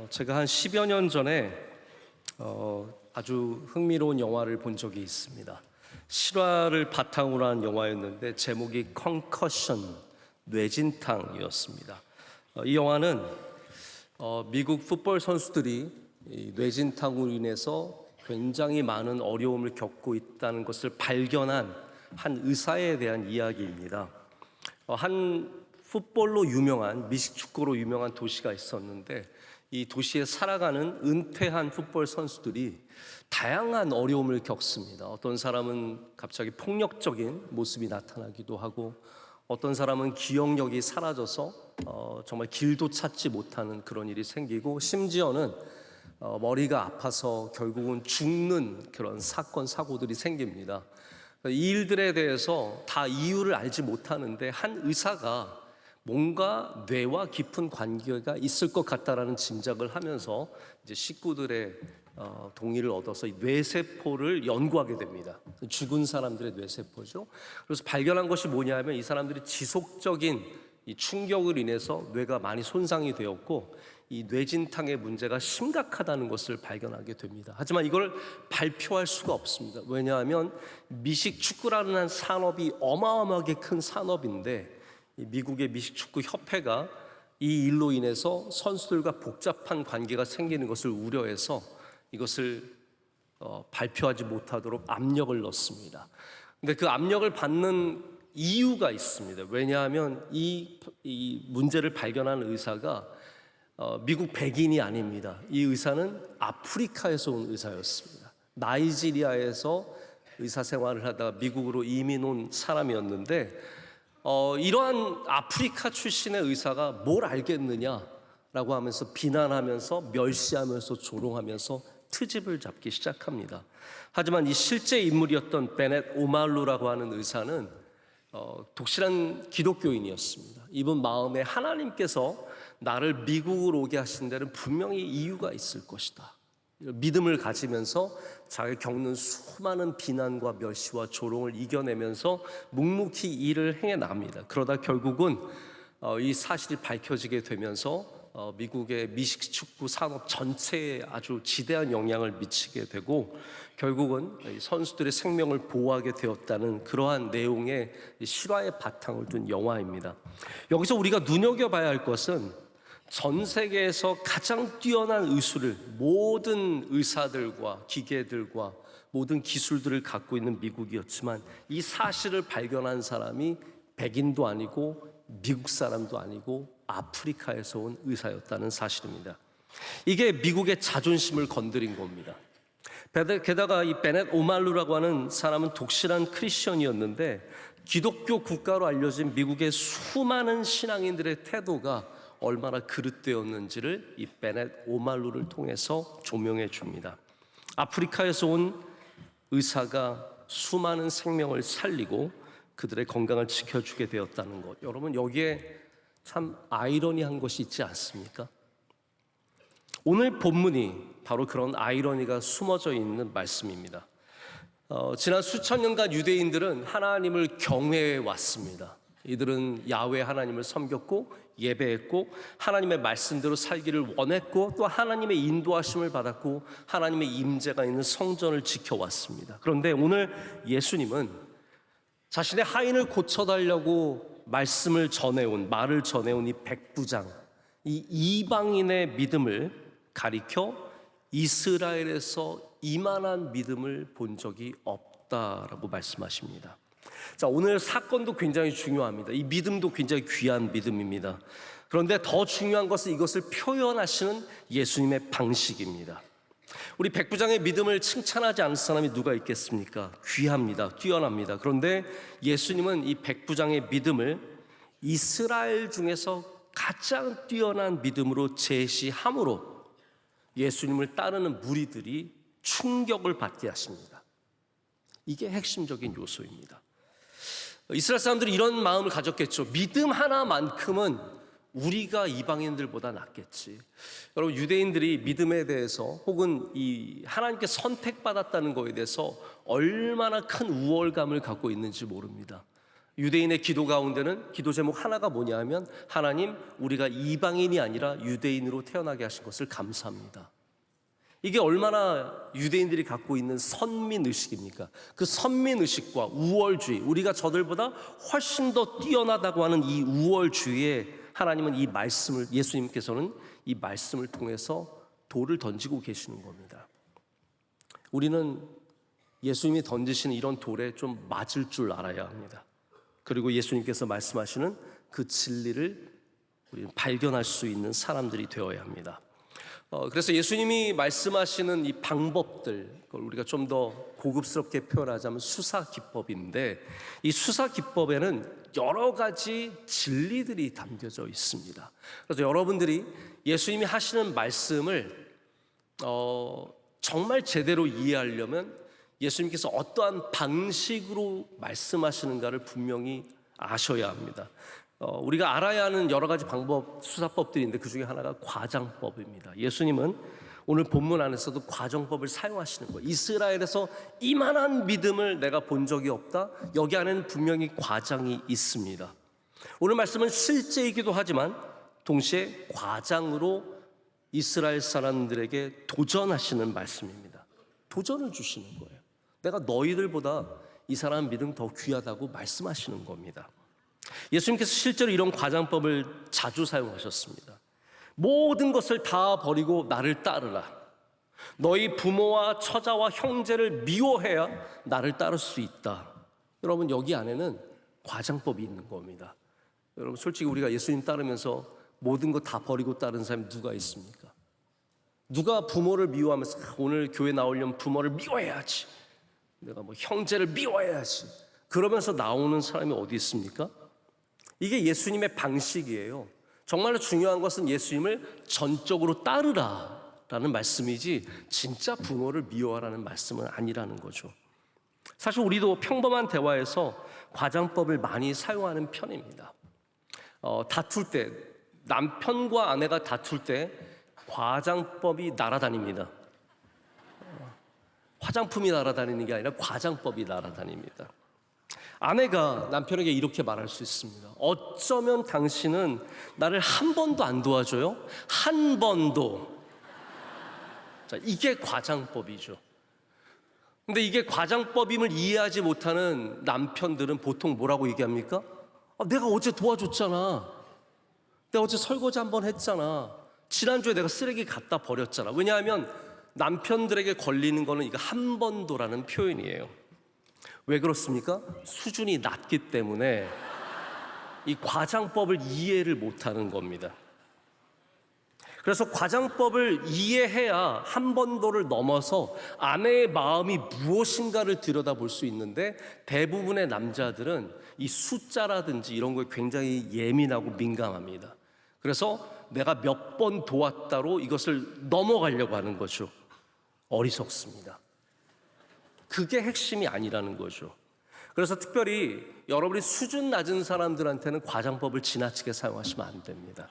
제가 한 10여 년 전에 아주 흥미로운 영화를 본 적이 있습니다. 실화를 바탕으로 한 영화였는데 제목이 컨커션, 뇌진탕이었습니다. 이 영화는 미국 풋볼 선수들이 이 뇌진탕으로 인해서 굉장히 많은 어려움을 겪고 있다는 것을 발견한 한 의사에 대한 이야기입니다. 한 풋볼로 유명한, 미식축구로 유명한 도시가 있었는데 이 도시에 살아가는 은퇴한 풋볼 선수들이 다양한 어려움을 겪습니다. 어떤 사람은 갑자기 폭력적인 모습이 나타나기도 하고, 어떤 사람은 기억력이 사라져서 정말 길도 찾지 못하는 그런 일이 생기고, 심지어는 머리가 아파서 결국은 죽는 그런 사건, 사고들이 생깁니다. 이 일들에 대해서 다 이유를 알지 못하는데 한 의사가 뭔가 뇌와 깊은 관계가 있을 것 같다라는 짐작을 하면서 이제 식구들의 동의를 얻어서 뇌세포를 연구하게 됩니다. 죽은 사람들의 뇌세포죠. 그래서 발견한 것이 뭐냐면 이 사람들이 지속적인 이 충격을 인해서 뇌가 많이 손상이 되었고, 이 뇌진탕의 문제가 심각하다는 것을 발견하게 됩니다. 하지만 이걸 발표할 수가 없습니다. 왜냐하면 미식축구라는 한 산업이 어마어마하게 큰 산업인데, 미국의 미식축구 협회가 이 일로 인해서 선수들과 복잡한 관계가 생기는 것을 우려해서 이것을 발표하지 못하도록 압력을 넣습니다. 근데 그 압력을 받는 이유가 있습니다. 왜냐하면 이 문제를 발견한 의사가 미국 백인이 아닙니다. 이 의사는 아프리카에서 온 의사였습니다. 나이지리아에서 의사 생활을 하다가 미국으로 이민 온 사람이었는데, 이러한 아프리카 출신의 의사가 뭘 알겠느냐라고 하면서 비난하면서 멸시하면서 조롱하면서 트집을 잡기 시작합니다. 하지만 이 실제 인물이었던 베넷 오말루라고 하는 의사는 독실한 기독교인이었습니다. 이분 마음에 하나님께서 나를 미국으로 오게 하신 데는 분명히 이유가 있을 것이다. 믿음을 가지면서 자기가 겪는 수많은 비난과 멸시와 조롱을 이겨내면서 묵묵히 일을 해나갑니다. 그러다 결국은 이 사실이 밝혀지게 되면서 미국의 미식축구 산업 전체에 아주 지대한 영향을 미치게 되고, 결국은 선수들의 생명을 보호하게 되었다는 그러한 내용의 실화의 바탕을 둔 영화입니다. 여기서 우리가 눈여겨봐야 할 것은 전 세계에서 가장 뛰어난 의술을, 모든 의사들과 기계들과 모든 기술들을 갖고 있는 미국이었지만 이 사실을 발견한 사람이 백인도 아니고 미국 사람도 아니고 아프리카에서 온 의사였다는 사실입니다. 이게 미국의 자존심을 건드린 겁니다. 게다가 이 베넷 오말루라고 하는 사람은 독실한 크리스천이었는데, 기독교 국가로 알려진 미국의 수많은 신앙인들의 태도가 얼마나 그릇되었는지를 이 베넷 오말루를 통해서 조명해 줍니다. 아프리카에서 온 의사가 수많은 생명을 살리고 그들의 건강을 지켜주게 되었다는 것, 여러분 여기에 참 아이러니한 것이 있지 않습니까? 오늘 본문이 바로 그런 아이러니가 숨어져 있는 말씀입니다. 지난 수천 년간 유대인들은 하나님을 경외해 왔습니다. 이들은 야훼 하나님을 섬겼고 예배했고 하나님의 말씀대로 살기를 원했고, 또 하나님의 인도하심을 받았고 하나님의 임재가 있는 성전을 지켜왔습니다. 그런데 오늘 예수님은 자신의 하인을 고쳐달라고 말을 전해온 이 백부장, 이 이방인의 믿음을 가리켜 이스라엘에서 이만한 믿음을 본 적이 없다라고 말씀하십니다. 자, 오늘 사건도 굉장히 중요합니다. 이 믿음도 굉장히 귀한 믿음입니다. 그런데 더 중요한 것은 이것을 표현하시는 예수님의 방식입니다. 우리 백부장의 믿음을 칭찬하지 않을 사람이 누가 있겠습니까? 귀합니다. 뛰어납니다. 그런데 예수님은 이 백부장의 믿음을 이스라엘 중에서 가장 뛰어난 믿음으로 제시함으로 예수님을 따르는 무리들이 충격을 받게 하십니다. 이게 핵심적인 요소입니다. 이스라엘 사람들이 이런 마음을 가졌겠죠. 믿음 하나만큼은 우리가 이방인들보다 낫겠지. 여러분, 유대인들이 믿음에 대해서 혹은 이 하나님께 선택받았다는 것에 대해서 얼마나 큰 우월감을 갖고 있는지 모릅니다. 유대인의 기도 가운데는 기도 제목 하나가 뭐냐 하면 하나님, 우리가 이방인이 아니라 유대인으로 태어나게 하신 것을 감사합니다. 이게 얼마나 유대인들이 갖고 있는 선민의식입니까? 그 선민의식과 우월주의, 우리가 저들보다 훨씬 더 뛰어나다고 하는 이 우월주의에 하나님은 이 말씀을, 예수님께서는 이 말씀을 통해서 돌을 던지고 계시는 겁니다. 우리는 예수님이 던지시는 이런 돌에 좀 맞을 줄 알아야 합니다. 그리고 예수님께서 말씀하시는 그 진리를 우리는 발견할 수 있는 사람들이 되어야 합니다. 그래서 예수님이 말씀하시는 이 방법들, 그걸 우리가 좀 더 고급스럽게 표현하자면 수사 기법인데, 이 수사 기법에는 여러 가지 진리들이 담겨져 있습니다. 그래서 여러분들이 예수님이 하시는 말씀을 정말 제대로 이해하려면 예수님께서 어떠한 방식으로 말씀하시는가를 분명히 아셔야 합니다. 우리가 알아야 하는 여러 가지 방법, 수사법들인데 그 중에 하나가 과장법입니다. 예수님은 오늘 본문 안에서도 과정법을 사용하시는 거예요. 이스라엘에서 이만한 믿음을 내가 본 적이 없다. 여기 안에는 분명히 과장이 있습니다. 오늘 말씀은 실제이기도 하지만 동시에 과장으로 이스라엘 사람들에게 도전하시는 말씀입니다. 도전을 주시는 거예요. 내가 너희들보다 이 사람 믿음 더 귀하다고 말씀하시는 겁니다. 예수님께서 실제로 이런 과장법을 자주 사용하셨습니다. 모든 것을 다 버리고 나를 따르라. 너희 부모와 처자와 형제를 미워해야 나를 따를 수 있다. 여러분, 여기 안에는 과장법이 있는 겁니다. 여러분, 솔직히 우리가 예수님 따르면서 모든 것 다 버리고 따르는 사람이 누가 있습니까? 누가 부모를 미워하면서 오늘 교회 나오려면 부모를 미워해야지, 내가 뭐 형제를 미워해야지, 그러면서 나오는 사람이 어디 있습니까? 이게 예수님의 방식이에요. 정말로 중요한 것은 예수님을 전적으로 따르라라는 말씀이지 진짜 부모를 미워하라는 말씀은 아니라는 거죠. 사실 우리도 평범한 대화에서 과장법을 많이 사용하는 편입니다. 다툴 때, 남편과 아내가 다툴 때 과장법이 날아다닙니다. 화장품이 날아다니는 게 아니라 과장법이 날아다닙니다. 아내가 남편에게 이렇게 말할 수 있습니다. 어쩌면 당신은 나를 한 번도 안 도와줘요? 한 번도. 자, 이게 과장법이죠. 근데 이게 과장법임을 이해하지 못하는 남편들은 보통 뭐라고 얘기합니까? 내가 어제 도와줬잖아. 내가 어제 설거지 한번 했잖아. 지난주에 내가 쓰레기 갖다 버렸잖아. 왜냐하면 남편들에게 걸리는 거는 이거 한 번도라는 표현이에요. 왜 그렇습니까? 수준이 낮기 때문에 이 과장법을 이해를 못하는 겁니다. 그래서 과장법을 이해해야 한 번도를 넘어서 아내의 마음이 무엇인가를 들여다볼 수 있는데, 대부분의 남자들은 이 숫자라든지 이런 거에 굉장히 예민하고 민감합니다. 그래서 내가 몇 번 도왔다로 이것을 넘어가려고 하는 거죠. 어리석습니다. 그게 핵심이 아니라는 거죠. 그래서 특별히 여러분이 수준 낮은 사람들한테는 과장법을 지나치게 사용하시면 안 됩니다.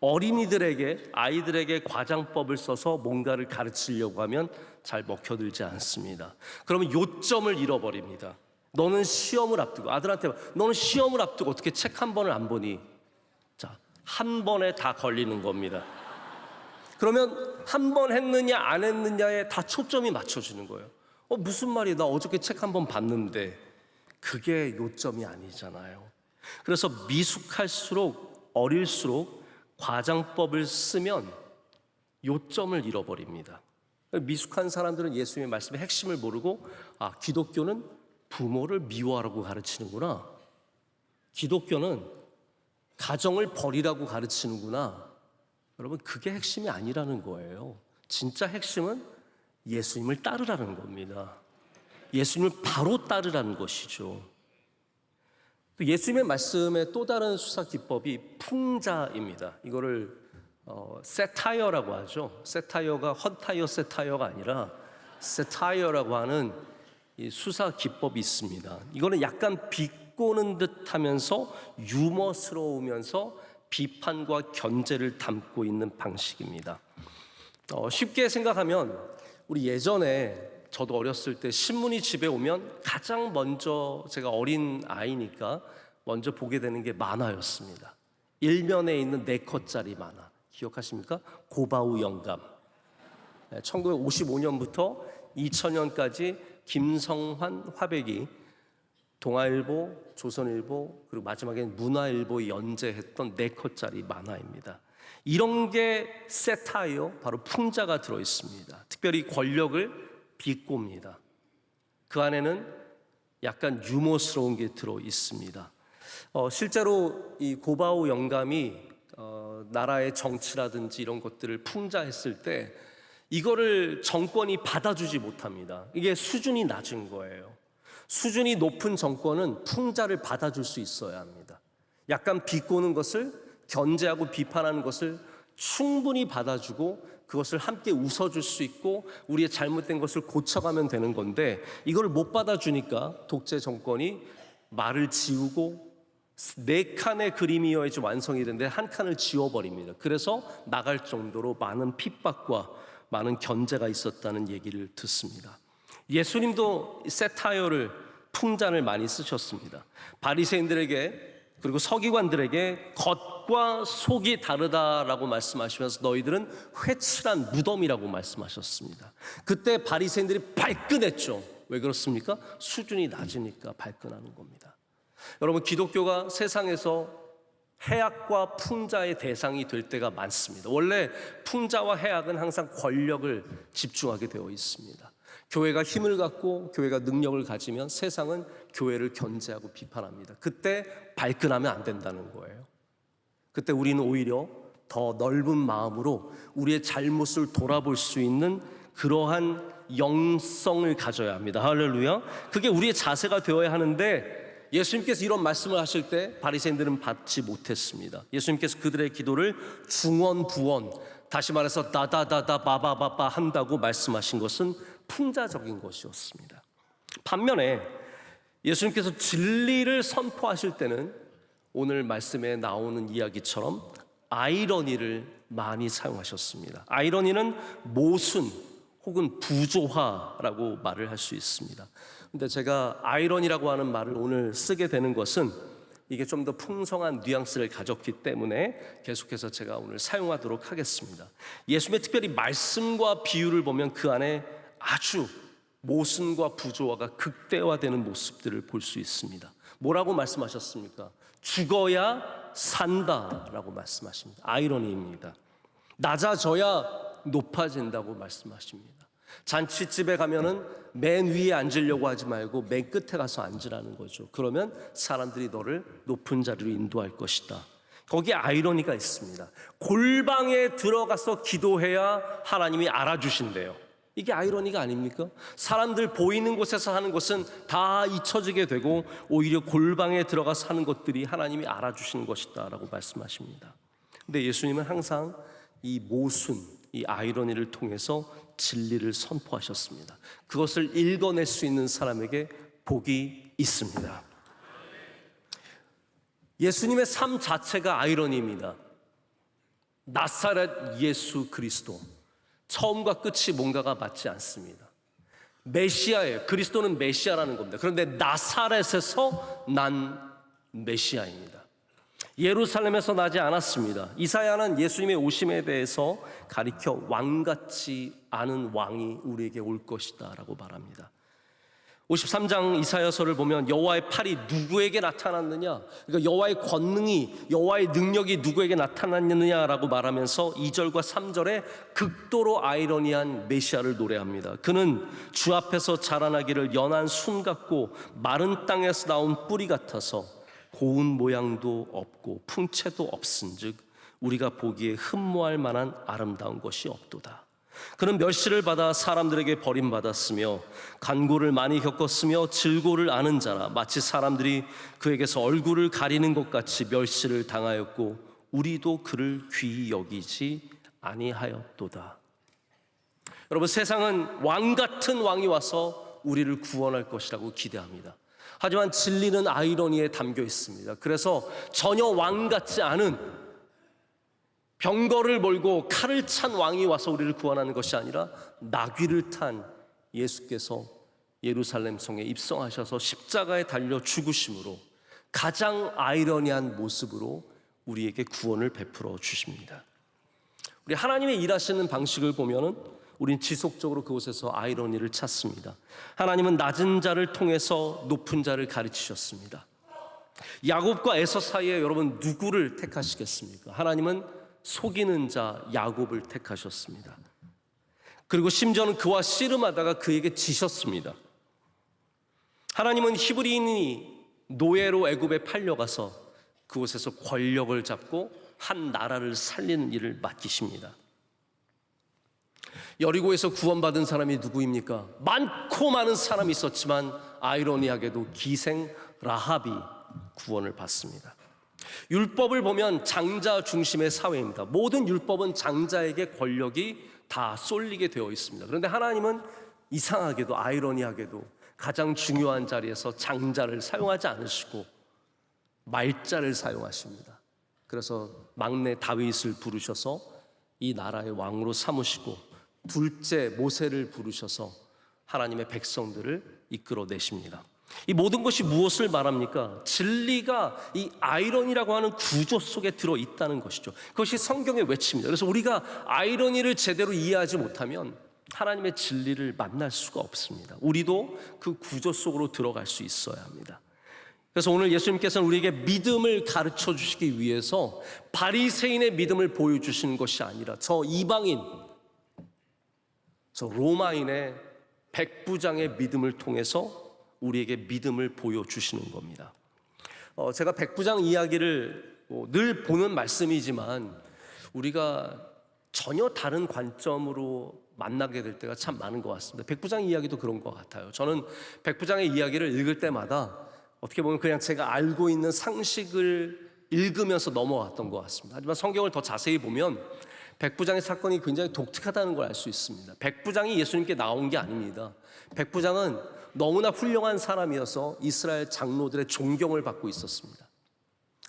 어린이들에게, 아이들에게 과장법을 써서 뭔가를 가르치려고 하면 잘 먹혀들지 않습니다. 그러면 요점을 잃어버립니다. 너는 시험을 앞두고, 아들한테 너는 시험을 앞두고 어떻게 책 한 번을 안 보니? 자, 한 번에 다 걸리는 겁니다. 그러면 한 번 했느냐 안 했느냐에 다 초점이 맞춰지는 거예요. 무슨 말이야? 나 어저께 책 한 번 봤는데. 그게 요점이 아니잖아요. 그래서 미숙할수록, 어릴수록 과장법을 쓰면 요점을 잃어버립니다. 미숙한 사람들은 예수님의 말씀의 핵심을 모르고, 기독교는 부모를 미워하라고 가르치는구나, 기독교는 가정을 버리라고 가르치는구나. 여러분, 그게 핵심이 아니라는 거예요. 진짜 핵심은 예수님을 따르라는 겁니다. 예수님을 바로 따르라는 것이죠. 또 예수님의 말씀의 또 다른 수사 기법이 풍자입니다. 이거를 세타이어라고 하죠. 세타이어가 헌타이어 세타이어가 아니라 세타이어라고 하는 이 수사 기법이 있습니다. 이거는 약간 비꼬는 듯하면서 유머스러우면서 비판과 견제를 담고 있는 방식입니다. 쉽게 생각하면 우리 예전에 저도 어렸을 때 신문이 집에 오면 가장 먼저, 제가 어린 아이니까 먼저 보게 되는 게 만화였습니다. 일면에 있는 4컷짜리 만화 기억하십니까? 고바우 영감. 1955년부터 2000년까지 김성환, 화백이 동아일보, 조선일보, 그리고 마지막에는 문화일보에 연재했던 4컷짜리 만화입니다. 이런 게 세타이어, 바로 풍자가 들어있습니다. 특별히 권력을 비꼽니다. 그 안에는 약간 유머스러운 게 들어있습니다. 실제로 이 고바우 영감이 나라의 정치라든지 이런 것들을 풍자했을 때 이거를 정권이 받아주지 못합니다. 이게 수준이 낮은 거예요. 수준이 높은 정권은 풍자를 받아줄 수 있어야 합니다. 약간 비꼬는 것을, 견제하고 비판하는 것을 충분히 받아주고 그것을 함께 웃어줄 수 있고 우리의 잘못된 것을 고쳐가면 되는 건데, 이걸 못 받아주니까 독재 정권이 말을 지우고 4칸의 그림이어야지 완성이 되는데 1칸을 지워버립니다. 그래서 나갈 정도로 많은 핍박과 많은 견제가 있었다는 얘기를 듣습니다. 예수님도 세타이어를, 풍자를 많이 쓰셨습니다. 바리새인들에게 그리고 서기관들에게 겉과 속이 다르다라고 말씀하시면서 너희들은 회칠한 무덤이라고 말씀하셨습니다. 그때 바리새인들이 발끈했죠. 왜 그렇습니까? 수준이 낮으니까 발끈하는 겁니다. 여러분, 기독교가 세상에서 해악과 풍자의 대상이 될 때가 많습니다. 원래 풍자와 해악은 항상 권력을 집중하게 되어 있습니다. 교회가 힘을 갖고 교회가 능력을 가지면 세상은 교회를 견제하고 비판합니다. 그때 발끈하면 안 된다는 거예요. 그때 우리는 오히려 더 넓은 마음으로 우리의 잘못을 돌아볼 수 있는 그러한 영성을 가져야 합니다. 할렐루야. 그게 우리의 자세가 되어야 하는데, 예수님께서 이런 말씀을 하실 때 바리새인들은 받지 못했습니다. 예수님께서 그들의 기도를 중언부언, 다시 말해서 나다다다 바바바바 한다고 말씀하신 것은 풍자적인 것이었습니다. 반면에 예수님께서 진리를 선포하실 때는 오늘 말씀에 나오는 이야기처럼 아이러니를 많이 사용하셨습니다. 아이러니는 모순 혹은 부조화라고 말을 할 수 있습니다. 근데 제가 아이러니라고 하는 말을 오늘 쓰게 되는 것은 이게 좀 더 풍성한 뉘앙스를 가졌기 때문에 계속해서 제가 오늘 사용하도록 하겠습니다. 예수님의 특별히 말씀과 비유를 보면 그 안에 아주 모순과 부조화가 극대화되는 모습들을 볼 수 있습니다. 뭐라고 말씀하셨습니까? 죽어야 산다라고 말씀하십니다. 아이러니입니다. 낮아져야 높아진다고 말씀하십니다. 잔치집에 가면은 맨 위에 앉으려고 하지 말고 맨 끝에 가서 앉으라는 거죠. 그러면 사람들이 너를 높은 자리로 인도할 것이다. 거기에 아이러니가 있습니다. 골방에 들어가서 기도해야 하나님이 알아주신대요. 이게 아이러니가 아닙니까? 사람들 보이는 곳에서 하는 것은 다 잊혀지게 되고 오히려 골방에 들어가서 하는 것들이 하나님이 알아주시는 것이다 라고 말씀하십니다. 근데 예수님은 항상 이 모순, 이 아이러니를 통해서 진리를 선포하셨습니다. 그것을 읽어낼 수 있는 사람에게 복이 있습니다. 예수님의 삶 자체가 아이러니입니다. 나사렛 예수 그리스도, 처음과 끝이 뭔가가 맞지 않습니다. 메시아예요. 그리스도는 메시아라는 겁니다. 그런데 나사렛에서 난 메시아입니다. 예루살렘에서 나지 않았습니다. 이사야는 예수님의 오심에 대해서 가리켜 왕같지 않은 왕이 우리에게 올 것이다 라고 말합니다. 53장 이사야서를 보면 여호와의 팔이 누구에게 나타났느냐, 그러니까 여호와의 권능이, 여호와의 능력이 누구에게 나타났느냐라고 말하면서 2절과 3절에 극도로 아이러니한 메시아를 노래합니다. 그는 주 앞에서 자라나기를 연한 순 같고 마른 땅에서 나온 뿌리 같아서 고운 모양도 없고 풍채도 없은즉 우리가 보기에 흠모할 만한 아름다운 것이 없도다. 그는 멸시를 받아 사람들에게 버림받았으며 간고를 많이 겪었으며 질고를 아는 자라, 마치 사람들이 그에게서 얼굴을 가리는 것 같이 멸시를 당하였고 우리도 그를 귀히 여기지 아니하였도다. 여러분, 세상은 왕 같은 왕이 와서 우리를 구원할 것이라고 기대합니다. 하지만 진리는 아이러니에 담겨 있습니다. 그래서 전혀 왕 같지 않은, 병거를 몰고 칼을 찬 왕이 와서 우리를 구원하는 것이 아니라 나귀를 탄 예수께서 예루살렘 성에 입성하셔서 십자가에 달려 죽으심으로 가장 아이러니한 모습으로 우리에게 구원을 베풀어 주십니다. 우리 하나님의 일하시는 방식을 보면은 우린 지속적으로 그곳에서 아이러니를 찾습니다. 하나님은 낮은 자를 통해서 높은 자를 가르치셨습니다. 야곱과 에서 사이에 여러분 누구를 택하시겠습니까? 하나님은 속이는 자 야곱을 택하셨습니다. 그리고 심지어는 그와 씨름하다가 그에게 지셨습니다. 하나님은 히브리인이 노예로 애굽에 팔려가서 그곳에서 권력을 잡고 한 나라를 살리는 일을 맡기십니다. 여리고에서 구원받은 사람이 누구입니까? 많고 많은 사람이 있었지만 아이러니하게도 기생 라합이 구원을 받습니다. 율법을 보면 장자 중심의 사회입니다. 모든 율법은 장자에게 권력이 다 쏠리게 되어 있습니다. 그런데 하나님은 이상하게도 아이러니하게도 가장 중요한 자리에서 장자를 사용하지 않으시고 말자를 사용하십니다. 그래서 막내 다윗을 부르셔서 이 나라의 왕으로 삼으시고 둘째 모세를 부르셔서 하나님의 백성들을 이끌어내십니다. 이 모든 것이 무엇을 말합니까? 진리가 이 아이러니라고 하는 구조 속에 들어있다는 것이죠. 그것이 성경의 외침입니다. 그래서 우리가 아이러니를 제대로 이해하지 못하면 하나님의 진리를 만날 수가 없습니다. 우리도 그 구조 속으로 들어갈 수 있어야 합니다. 그래서 오늘 예수님께서는 우리에게 믿음을 가르쳐 주시기 위해서 바리새인의 믿음을 보여주시는 것이 아니라 저 이방인, 저 로마인의 백부장의 믿음을 통해서 우리에게 믿음을 보여주시는 겁니다. 제가 백부장 이야기를 늘 보는 말씀이지만 우리가 전혀 다른 관점으로 만나게 될 때가 참 많은 것 같습니다. 백부장 이야기도 그런 것 같아요. 저는 백부장의 이야기를 읽을 때마다 어떻게 보면 그냥 제가 알고 있는 상식을 읽으면서 넘어왔던 것 같습니다. 하지만 성경을 더 자세히 보면 백부장의 사건이 굉장히 독특하다는 걸 알 수 있습니다. 백부장이 예수님께 나온 게 아닙니다. 백부장은 너무나 훌륭한 사람이어서 이스라엘 장로들의 존경을 받고 있었습니다.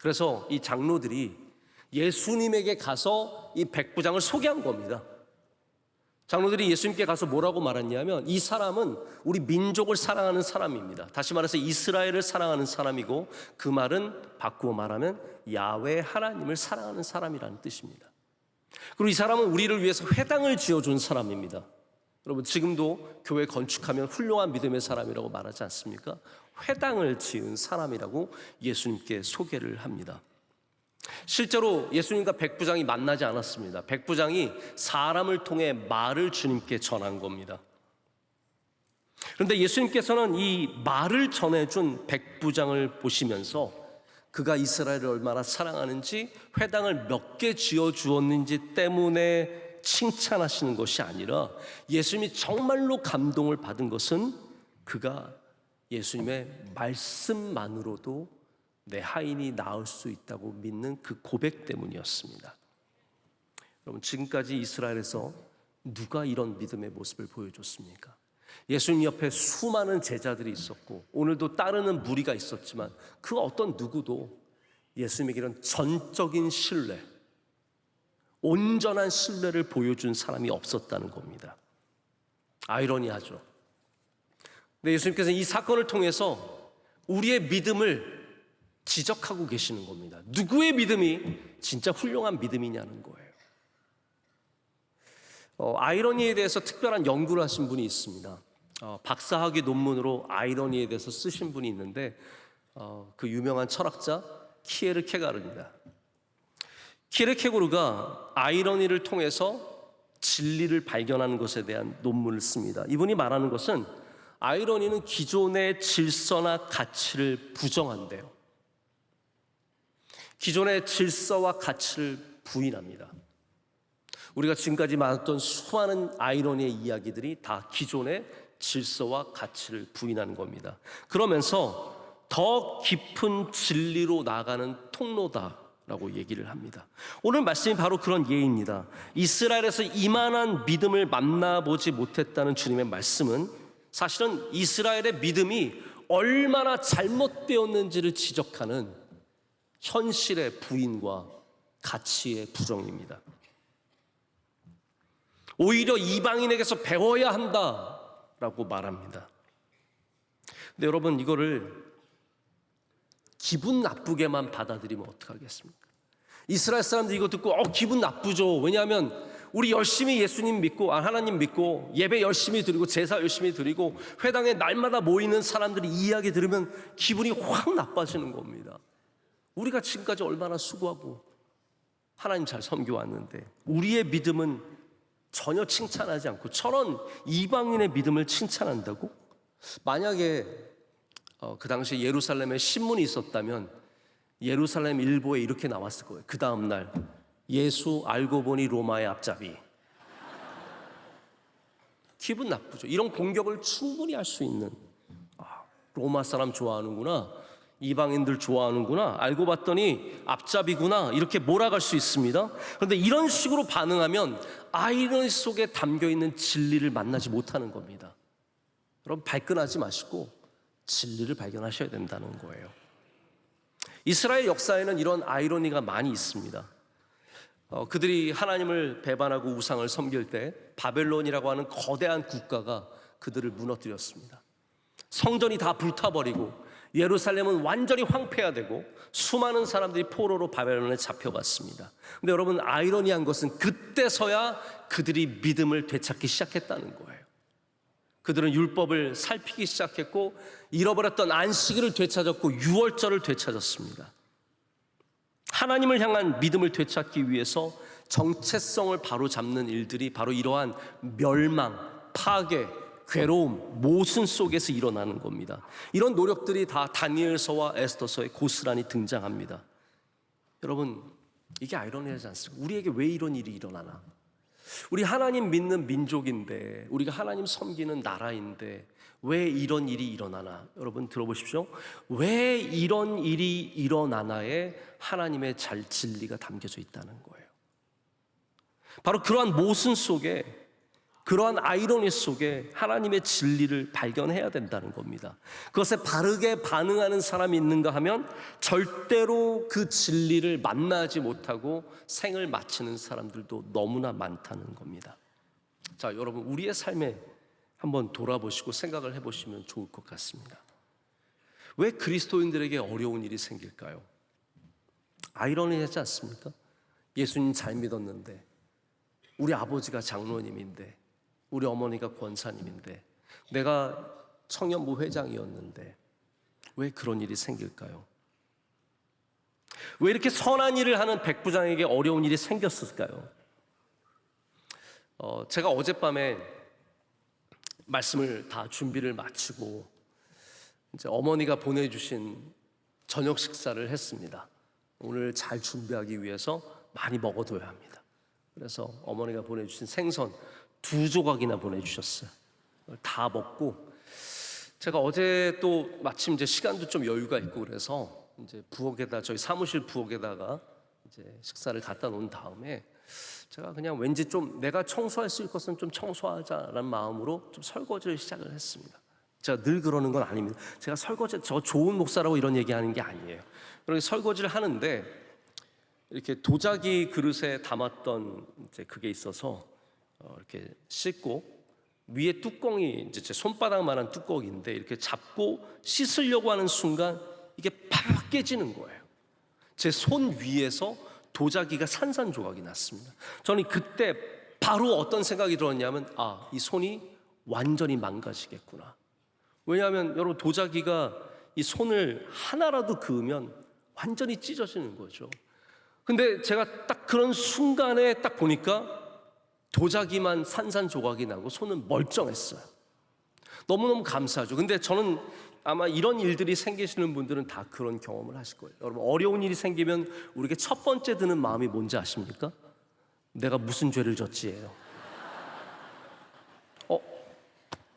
그래서 이 장로들이 예수님에게 가서 이 백부장을 소개한 겁니다. 장로들이 예수님께 가서 뭐라고 말했냐면 이 사람은 우리 민족을 사랑하는 사람입니다. 다시 말해서 이스라엘을 사랑하는 사람이고 그 말은 바꾸어 말하면 야훼 하나님을 사랑하는 사람이라는 뜻입니다. 그리고 이 사람은 우리를 위해서 회당을 지어준 사람입니다. 여러분 지금도 교회 건축하면 훌륭한 믿음의 사람이라고 말하지 않습니까? 회당을 지은 사람이라고 예수님께 소개를 합니다. 실제로 예수님과 백부장이 만나지 않았습니다. 백부장이 사람을 통해 말을 주님께 전한 겁니다. 그런데 예수님께서는 이 말을 전해준 백부장을 보시면서 그가 이스라엘을 얼마나 사랑하는지 회당을 몇 개 지어주었는지 때문에 칭찬하시는 것이 아니라 예수님이 정말로 감동을 받은 것은 그가 예수님의 말씀만으로도 내 하인이 나을 수 있다고 믿는 그 고백 때문이었습니다. 여러분 지금까지 이스라엘에서 누가 이런 믿음의 모습을 보여줬습니까? 예수님 옆에 수많은 제자들이 있었고 오늘도 따르는 무리가 있었지만 그 어떤 누구도 예수님에게 이런 전적인 신뢰, 온전한 신뢰를 보여준 사람이 없었다는 겁니다. 아이러니하죠. 근데 예수님께서 이 사건을 통해서 우리의 믿음을 지적하고 계시는 겁니다. 누구의 믿음이 진짜 훌륭한 믿음이냐는 거예요. 아이러니에 대해서 특별한 연구를 하신 분이 있습니다. 박사학위 논문으로 아이러니에 대해서 쓰신 분이 있는데 그 유명한 철학자 키에르케가르입니다. 키에르케고르가 아이러니를 통해서 진리를 발견하는 것에 대한 논문을 씁니다. 이분이 말하는 것은 아이러니는 기존의 질서나 가치를 부정한대요. 기존의 질서와 가치를 부인합니다. 우리가 지금까지 말했던 수많은 아이러니의 이야기들이 다 기존의 질서와 가치를 부인하는 겁니다. 그러면서 더 깊은 진리로 나아가는 통로다라고 얘기를 합니다. 오늘 말씀이 바로 그런 예입니다. 이스라엘에서 이만한 믿음을 만나보지 못했다는 주님의 말씀은 사실은 이스라엘의 믿음이 얼마나 잘못되었는지를 지적하는 현실의 부인과 가치의 부정입니다. 오히려 이방인에게서 배워야 한다. 라고 말합니다. 근데 여러분, 이거를 기분 나쁘게만 받아들이면 어떡하겠습니까? 이스라엘 사람들이 이거 듣고 기분 나쁘죠. 왜냐하면 우리 열심히 예수님 믿고 하나님 믿고 예배 열심히 드리고 제사 열심히 드리고 회당에 날마다 모이는 사람들이 이 이야기 들으면 기분이 확 나빠지는 겁니다. 우리가 지금까지 얼마나 수고하고 하나님 잘 섬겨왔는데 우리의 믿음은 전혀 칭찬하지 않고 저런 이방인의 믿음을 칭찬한다고? 만약에 그 당시에 예루살렘에 신문이 있었다면 예루살렘 일보에 이렇게 나왔을 거예요. 그 다음 날 예수 알고 보니 로마의 앞잡이. 기분 나쁘죠. 이런 공격을 충분히 할 수 있는, 로마 사람 좋아하는구나, 이방인들 좋아하는구나, 알고 봤더니 앞잡이구나, 이렇게 몰아갈 수 있습니다. 그런데 이런 식으로 반응하면 아이러니 속에 담겨있는 진리를 만나지 못하는 겁니다. 여러분, 발끈하지 마시고 진리를 발견하셔야 된다는 거예요. 이스라엘 역사에는 이런 아이러니가 많이 있습니다. 그들이 하나님을 배반하고 우상을 섬길 때 바벨론이라고 하는 거대한 국가가 그들을 무너뜨렸습니다. 성전이 다 불타버리고 예루살렘은 완전히 황폐화되고 수많은 사람들이 포로로 바벨론에 잡혀갔습니다. 근데 여러분, 아이러니한 것은 그때서야 그들이 믿음을 되찾기 시작했다는 거예요. 그들은 율법을 살피기 시작했고 잃어버렸던 안식일을 되찾았고 유월절을 되찾았습니다. 하나님을 향한 믿음을 되찾기 위해서 정체성을 바로잡는 일들이 바로 이러한 멸망, 파괴, 괴로움, 모순 속에서 일어나는 겁니다. 이런 노력들이 다 다니엘서와 에스더서에 고스란히 등장합니다. 여러분, 이게 아이러니하지 않습니까? 우리에게 왜 이런 일이 일어나나? 우리 하나님 믿는 민족인데, 우리가 하나님 섬기는 나라인데 왜 이런 일이 일어나나? 여러분 들어보십시오. 왜 이런 일이 일어나나에 하나님의 진리가 담겨져 있다는 거예요. 바로 그러한 모순 속에, 그러한 아이러니 속에 하나님의 진리를 발견해야 된다는 겁니다. 그것에 바르게 반응하는 사람이 있는가 하면 절대로 그 진리를 만나지 못하고 생을 마치는 사람들도 너무나 많다는 겁니다. 자, 여러분, 우리의 삶에 한번 돌아보시고 생각을 해보시면 좋을 것 같습니다. 왜 그리스도인들에게 어려운 일이 생길까요? 아이러니하지 않습니까? 예수님 잘 믿었는데, 우리 아버지가 장로님인데, 우리 어머니가 권사님인데, 내가 청년부 회장이었는데 왜 그런 일이 생길까요? 왜 이렇게 선한 일을 하는 백부장에게 어려운 일이 생겼을까요? 제가 어젯밤에 말씀을 다 준비를 마치고 이제 어머니가 보내주신 저녁 식사를 했습니다. 오늘 잘 준비하기 위해서 많이 먹어둬야 합니다. 그래서 어머니가 보내주신 생선 2조각이나 보내주셨어요. 다 먹고 제가 어제 또 마침 이제 시간도 좀 여유가 있고 그래서 이제 부엌에다, 저희 사무실 부엌에다가 이제 식사를 갖다 놓은 다음에 제가 그냥 왠지 좀 내가 청소할 수 있을 것은 좀 청소하자라는 마음으로 좀 설거지를 시작을 했습니다. 제가 늘 그러는 건 아닙니다. 제가 설거지, 저 좋은 목사라고 이런 얘기하는 게 아니에요. 그렇게 설거지를 하는데 이렇게 도자기 그릇에 담았던 이제 그게 있어서 이렇게 씻고 위에 뚜껑이 이제 제 손바닥만한 뚜껑인데 이렇게 잡고 씻으려고 하는 순간 이게 팍 깨지는 거예요. 제 손 위에서 도자기가 산산조각이 났습니다. 저는 그때 바로 어떤 생각이 들었냐면, 이 손이 완전히 망가지겠구나. 왜냐하면 여러분, 도자기가 이 손을 하나라도 그으면 완전히 찢어지는 거죠. 근데 제가 딱 그런 순간에 딱 보니까 도자기만 산산조각이 나고 손은 멀쩡했어요. 너무너무 감사하죠. 근데 저는 아마 이런 일들이 생기시는 분들은 다 그런 경험을 하실 거예요. 여러분, 어려운 일이 생기면 우리에게 첫 번째 드는 마음이 뭔지 아십니까? 내가 무슨 죄를 졌지예요.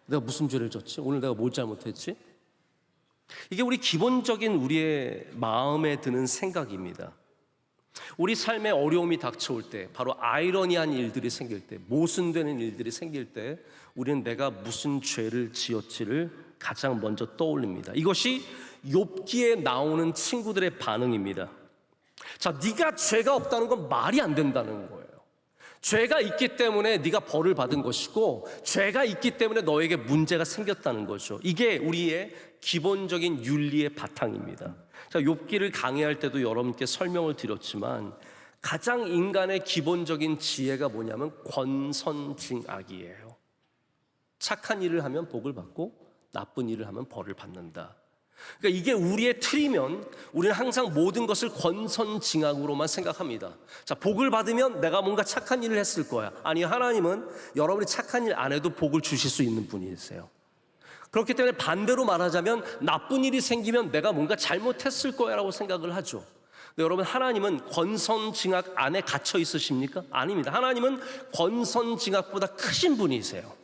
내가 무슨 죄를 졌지? 오늘 내가 뭘 잘못했지? 이게 우리 기본적인 우리의 마음에 드는 생각입니다. 우리 삶에 어려움이 닥쳐올 때, 바로 아이러니한 일들이 생길 때, 모순되는 일들이 생길 때 우리는 내가 무슨 죄를 지었지를 가장 먼저 떠올립니다. 이것이 욥기에 나오는 친구들의 반응입니다. 자, 네가 죄가 없다는 건 말이 안 된다는 거예요. 죄가 있기 때문에 네가 벌을 받은 것이고 죄가 있기 때문에 너에게 문제가 생겼다는 거죠. 이게 우리의 기본적인 윤리의 바탕입니다. 자, 욥기를 강의할 때도 여러분께 설명을 드렸지만 가장 인간의 기본적인 지혜가 뭐냐면 권선징악이에요. 착한 일을 하면 복을 받고 나쁜 일을 하면 벌을 받는다. 그러니까 이게 우리의 틀이면 우리는 항상 모든 것을 권선징악으로만 생각합니다. 자, 복을 받으면 내가 뭔가 착한 일을 했을 거야. 아니, 하나님은 여러분이 착한 일 안 해도 복을 주실 수 있는 분이세요. 그렇기 때문에 반대로 말하자면 나쁜 일이 생기면 내가 뭔가 잘못했을 거야라고 생각을 하죠. 근데 여러분, 하나님은 권선징악 안에 갇혀 있으십니까? 아닙니다. 하나님은 권선징악보다 크신 분이세요.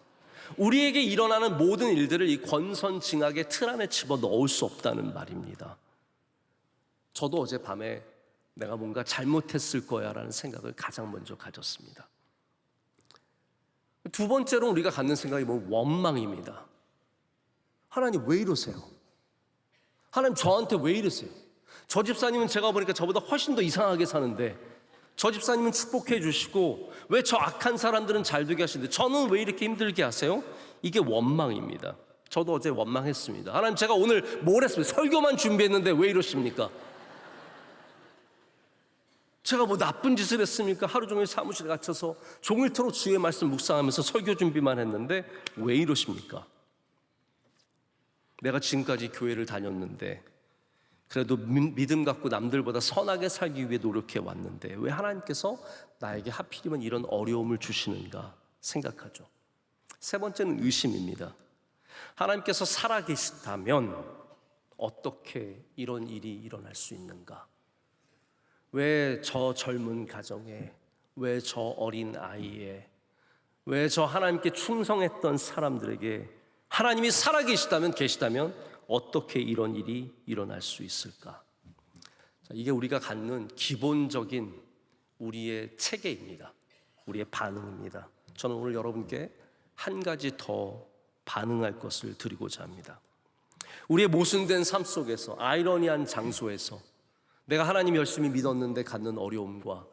우리에게 일어나는 모든 일들을 이 권선징악의 틀 안에 집어넣을 수 없다는 말입니다. 저도 어젯밤에 내가 뭔가 잘못했을 거야 라는 생각을 가장 먼저 가졌습니다. 두 번째로 우리가 갖는 생각이 원망입니다. 하나님 왜 이러세요? 하나님 저한테 왜 이러세요? 저 집사님은 제가 보니까 저보다 훨씬 더 이상하게 사는데, 저 집사님은 축복해 주시고 왜 저 악한 사람들은 잘 되게 하시는데 저는 왜 이렇게 힘들게 하세요? 이게 원망입니다. 저도 어제 원망했습니다. 하나님, 제가 오늘 뭘 했습니까? 설교만 준비했는데 왜 이러십니까? 제가 뭐 나쁜 짓을 했습니까? 하루 종일 사무실에 갇혀서 종일토록 주의 말씀 묵상하면서 설교 준비만 했는데 왜 이러십니까? 내가 지금까지 교회를 다녔는데 그래도 믿음 갖고 남들보다 선하게 살기 위해 노력해 왔는데 왜 하나님께서 나에게 하필이면 이런 어려움을 주시는가 생각하죠. 세 번째는 의심입니다. 하나님께서 살아계시다면 어떻게 이런 일이 일어날 수 있는가? 왜 저 젊은 가정에, 왜 저 어린 아이에, 왜 저 하나님께 충성했던 사람들에게 하나님이 계시다면 어떻게 이런 일이 일어날 수 있을까? 이게 우리가 갖는 기본적인 우리의 체계입니다. 우리의 반응입니다. 저는 오늘 여러분께 한 가지 더 반응할 것을 드리고자 합니다. 우리의 모순된 삶 속에서, 아이러니한 장소에서 내가 하나님 열심히 믿었는데 갖는 어려움과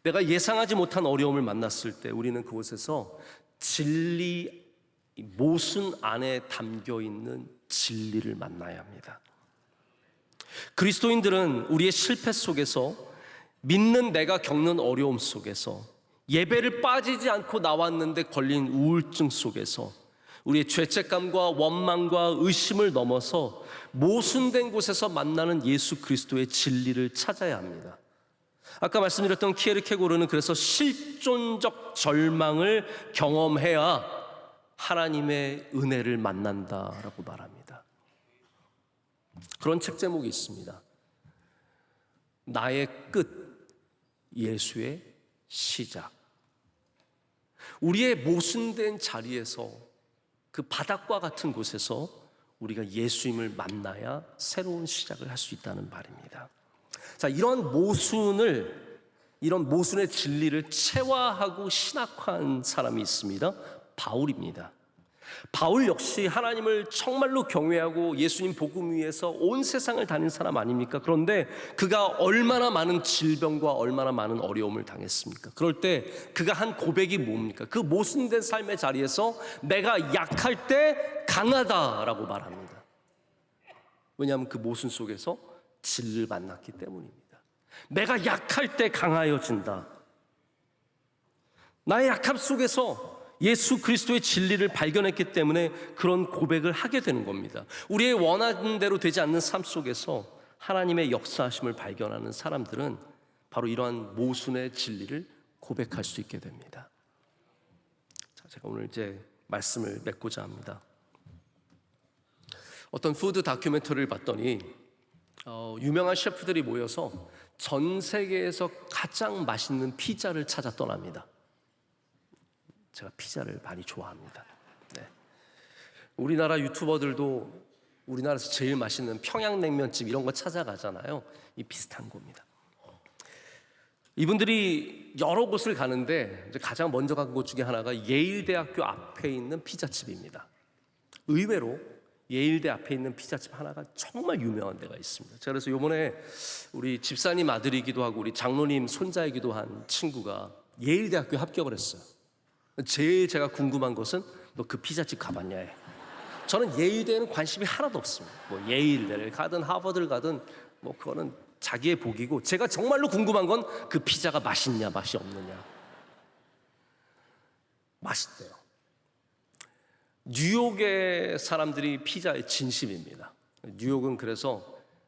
내가 예상하지 못한 어려움을 만났을 때 우리는 그곳에서 진리, 모순 안에 담겨있는 진리를 만나야 합니다. 그리스도인들은 우리의 실패 속에서, 믿는 내가 겪는 어려움 속에서, 예배를 빠지지 않고 나왔는데 걸린 우울증 속에서 우리의 죄책감과 원망과 의심을 넘어서 모순된 곳에서 만나는 예수 그리스도의 진리를 찾아야 합니다. 아까 말씀드렸던 키에르케고르는 그래서 실존적 절망을 경험해야 하나님의 은혜를 만난다라고 말합니다. 그런 책 제목이 있습니다. 나의 끝, 예수의 시작. 우리의 모순된 자리에서, 그 바닥과 같은 곳에서 우리가 예수님을 만나야 새로운 시작을 할 수 있다는 말입니다. 자, 이런 모순의 진리를 체화하고 신학화한 사람이 있습니다. 바울입니다. 바울 역시 하나님을 정말로 경외하고 예수님 복음 위해서 온 세상을 다닌 사람 아닙니까? 그런데 그가 얼마나 많은 질병과 얼마나 많은 어려움을 당했습니까? 그럴 때 그가 한 고백이 뭡니까? 그 모순된 삶의 자리에서 내가 약할 때 강하다라고 말합니다. 왜냐하면 그 모순 속에서 진리를 만났기 때문입니다. 내가 약할 때 강하여진다. 나의 약함 속에서 예수 그리스도의 진리를 발견했기 때문에 그런 고백을 하게 되는 겁니다. 우리의 원하는 대로 되지 않는 삶 속에서 하나님의 역사하심을 발견하는 사람들은 바로 이러한 모순의 진리를 고백할 수 있게 됩니다. 자, 제가 오늘 이제 말씀을 맺고자 합니다. 어떤 푸드 다큐멘터리를 봤더니 유명한 셰프들이 모여서 전 세계에서 가장 맛있는 피자를 찾아 떠납니다. 제가 피자를 많이 좋아합니다. 네. 우리나라 유튜버들도 우리나라에서 제일 맛있는 평양냉면집 이런 거 찾아가잖아요. 이 비슷한 겁니다. 이분들이 여러 곳을 가는데 이제 가장 먼저 간 곳 중에 하나가 예일대학교 앞에 있는 피자집입니다. 의외로 예일대 앞에 있는 피자집 하나가 정말 유명한 데가 있습니다. 제가 그래서 이번에 우리 집사님 아들이기도 하고 우리 장로님 손자이기도 한 친구가 예일대학교에 합격을 했어요. 제일 제가 궁금한 것은 너 그 피자집 가봤냐 해. 저는 예일대에는 관심이 하나도 없습니다. 뭐 예일대를 가든 하버드를 가든 뭐 그거는 자기의 복이고, 제가 정말로 궁금한 건 그 피자가 맛있냐 맛이 없느냐. 맛있대요. 뉴욕의 사람들이 피자의 진심입니다. 뉴욕은 그래서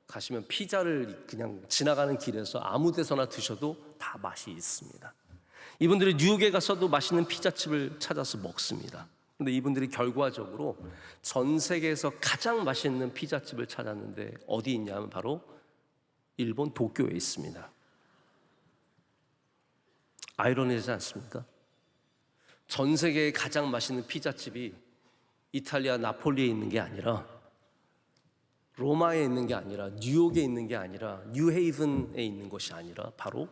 가시면 피자를 그냥 지나가는 길에서 아무 데서나 드셔도 다 맛이 있습니다. 이분들이 뉴욕에 가서도 맛있는 피자집을 찾아서 먹습니다. 근데 이분들이 결과적으로 전 세계에서 가장 맛있는 피자집을 찾았는데 어디 있냐면 바로 일본 도쿄에 있습니다. 아이러니하지 않습니까? 전 세계의 가장 맛있는 피자집이 이탈리아 나폴리에 있는 게 아니라, 로마에 있는 게 아니라, 뉴욕에 있는 게 아니라, 뉴헤이븐에 있는 것이 아니라 바로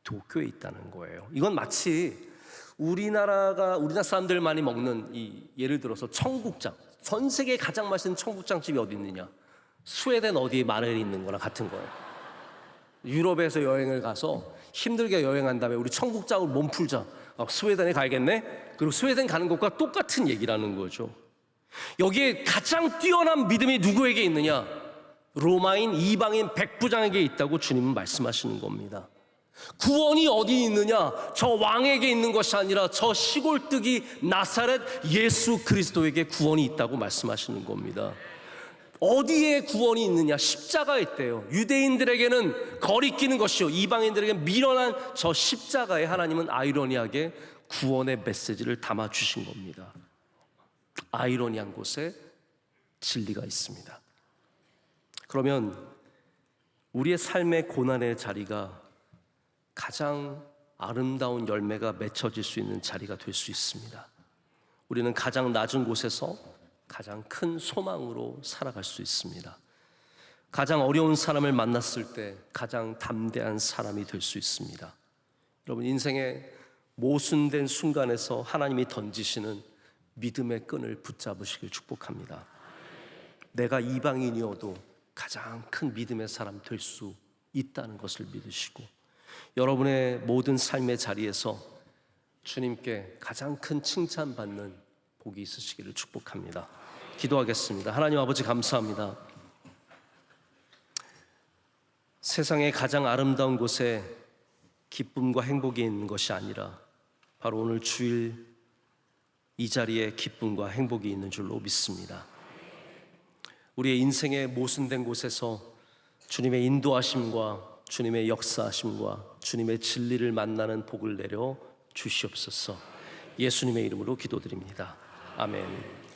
도쿄에 있다는 거예요. 이건 마치 우리나라 사람들만이 먹는 예를 들어서 청국장, 전 세계 가장 맛있는 청국장집이 어디 있느냐, 스웨덴 어디에 마늘이 있는 거나 같은 거예요. 유럽에서 여행을 가서 힘들게 여행한 다음에 우리 청국장으로 몸 풀자, 스웨덴에 가야겠네? 그리고 스웨덴 가는 것과 똑같은 얘기라는 거죠. 여기에 가장 뛰어난 믿음이 누구에게 있느냐? 로마인, 이방인, 백부장에게 있다고 주님은 말씀하시는 겁니다. 구원이 어디 있느냐? 저 왕에게 있는 것이 아니라 저 시골뜨기 나사렛 예수 그리스도에게 구원이 있다고 말씀하시는 겁니다. 어디에 구원이 있느냐? 십자가에 있대요. 유대인들에게는 거리끼는 것이요, 이방인들에게는 미련한 저 십자가에 하나님은 아이러니하게 구원의 메시지를 담아주신 겁니다. 아이러니한 곳에 진리가 있습니다. 그러면 우리의 삶의 고난의 자리가 가장 아름다운 열매가 맺혀질 수 있는 자리가 될 수 있습니다. 우리는 가장 낮은 곳에서 가장 큰 소망으로 살아갈 수 있습니다. 가장 어려운 사람을 만났을 때 가장 담대한 사람이 될 수 있습니다. 여러분, 인생의 모순된 순간에서 하나님이 던지시는 믿음의 끈을 붙잡으시길 축복합니다. 내가 이방인이어도 가장 큰 믿음의 사람 될 수 있다는 것을 믿으시고, 여러분의 모든 삶의 자리에서 주님께 가장 큰 칭찬받는 복이 있으시기를 축복합니다. 기도하겠습니다. 하나님 아버지, 감사합니다. 세상의 가장 아름다운 곳에 기쁨과 행복이 있는 것이 아니라 바로 오늘 주일 이 자리에 기쁨과 행복이 있는 줄로 믿습니다. 우리의 인생의 모순된 곳에서 주님의 인도하심과 주님의 역사하심과 주님의 진리를 만나는 복을 내려 주시옵소서. 예수님의 이름으로 기도드립니다. 아멘.